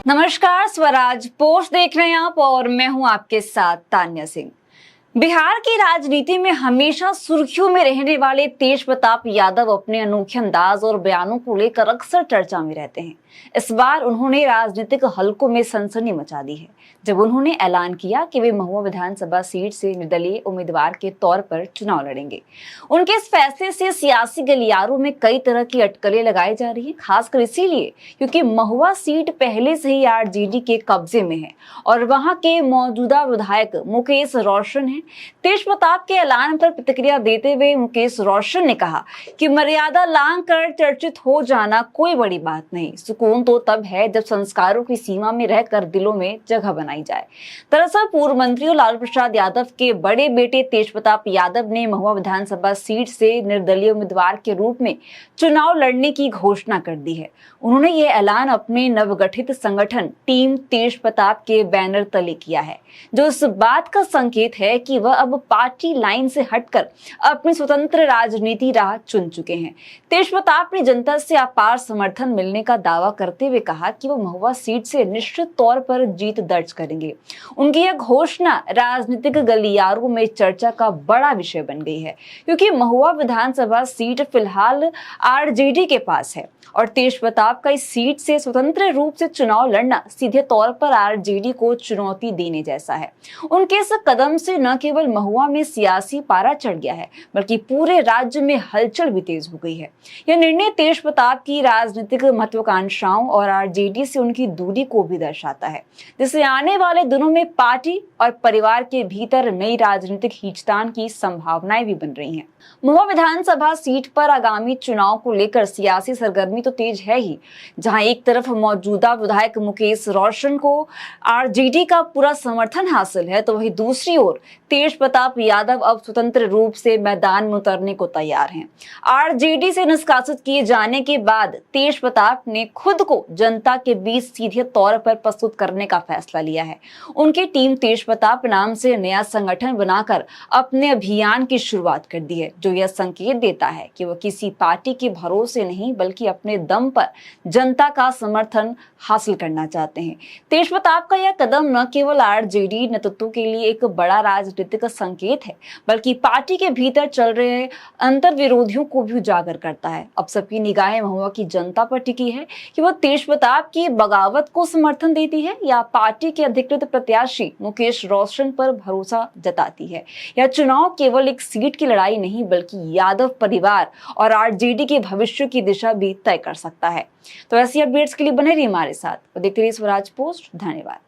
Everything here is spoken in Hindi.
नमस्कार, स्वराज पोस्ट देख रहे हैं आप और मैं हूं आपके साथ तान्या सिंह। बिहार की राजनीति में हमेशा सुर्खियों में रहने वाले तेज प्रताप यादव अपने अनोखे अंदाज और बयानों को लेकर अक्सर चर्चा में रहते हैं। इस बार उन्होंने राजनीतिक हलकों में सनसनी मचा दी है जब उन्होंने ऐलान किया कि वे महुआ विधानसभा सीट से निर्दलीय उम्मीदवार के तौर पर चुनाव लड़ेंगे। उनके इस फैसले से सियासी गलियारों में कई तरह की अटकलें लगाई जा रही है, खासकर इसीलिए क्योंकि महुआ सीट पहले से ही आरजेडी के कब्जे में है और वहां के मौजूदा विधायक मुकेश रोशन हैं। तेज प्रताप के ऐलान पर प्रतिक्रिया देते हुए मुकेश रोशन ने कहा कि मर्यादा लांघ कर चर्चित हो जाना कोई बड़ी बात नहीं, सुकून तो तब है जब संस्कारों की सीमा में रहकर दिलों में जगह बनाई जाए। दरअसल पूर्व मंत्री लालू प्रसाद यादव के बड़े बेटे तेज प्रताप यादव ने महुआ विधानसभा सीट से निर्दलीय उम्मीदवार के रूप में चुनाव लड़ने की घोषणा कर दी है। उन्होंने ये ऐलान अपने नवगठित संगठन टीम तेज प्रताप के बैनर तले किया है, जो इस बात का संकेत है कि वह अब पार्टी लाइन से हटकर अपनी स्वतंत्र राजनीति राह चुन चुके हैं। तेज प्रताप ने जनता से अपार समर्थन मिलने का दावा करते हुए कहा कि वो महुआ सीट से निश्चित तौर पर जीत दर्ज करेंगे। उनकी यह घोषणा राजनीतिक गलियारों में चर्चा का बड़ा विषय बन गई है, क्योंकि महुआ विधानसभा सीट फिलहाल आरजेडी के पास है और तेज प्रताप का इस सीट से स्वतंत्र रूप से चुनाव लड़ना सीधे तौर पर आरजेडी को चुनौती देने जैसा है। उनके इस कदम से न केवल महुआ में सियासी पारा चढ़ गया है, बल्कि पूरे राज्य में हलचल भी तेज हो गई है। यह निर्णय तेज प्रताप की राजनीतिक महत्वाकांक्षाओं और आरजेडी से उनकी दूरी को भी दर्शाता है, जिससे आने वाले दिनों में पार्टी और परिवार के भीतर नई राजनीतिक खींचतान की संभावनाएं भी बन रही हैं। महुआ विधानसभा सीट पर आगामी चुनाव को लेकर सियासी सरगर्मी तो तेज है ही, जहां एक तरफ मौजूदा विधायक मुकेश रोशन को आरजेडी का पूरा समर्थन हासिल है, तो वहीं दूसरी ओर तेज प्रताप यादव अब स्वतंत्र रूप से मैदान में उतरने को तैयार हैं। आरजेडी से निष्कासित किए जाने के बाद तेज प्रताप ने खुद को जनता के बीच सीधे तौर पर प्रस्तुत करने का फैसला लिया है। उनकी टीम तेज प्रताप नाम से नया संगठन बनाकर अपने अभियान की शुरुआत कर दी है, जो यह संकेत देता है कि वह किसी पार्टी के भरोसे नहीं बल्कि अपने दम पर जनता का समर्थन हासिल करना चाहते हैं। तेज प्रताप का यह कदम न केवल आरजेडी नेतृत्व के लिए एक बड़ा राजनीतिक संकेत है, बल्कि पार्टी के भीतर चल रहे अंतर विरोधियों को भी उजागर करता है। अब सबकी निगाहें महुआ की जनता पर टिकी है कि वह तेज प्रताप की बगावत को समर्थन देती है या पार्टी के अधिकृत प्रत्याशी मुकेश रोशन पर भरोसा जताती है। यह चुनाव केवल एक सीट की लड़ाई नहीं बल्कि यादव परिवार और आरजेडी के भविष्य की दिशा भी तय कर सकता है। तो ऐसी अपडेट्स के लिए बने रहिए हमारे साथ और देखते रहिए स्वराज पोस्ट। धन्यवाद।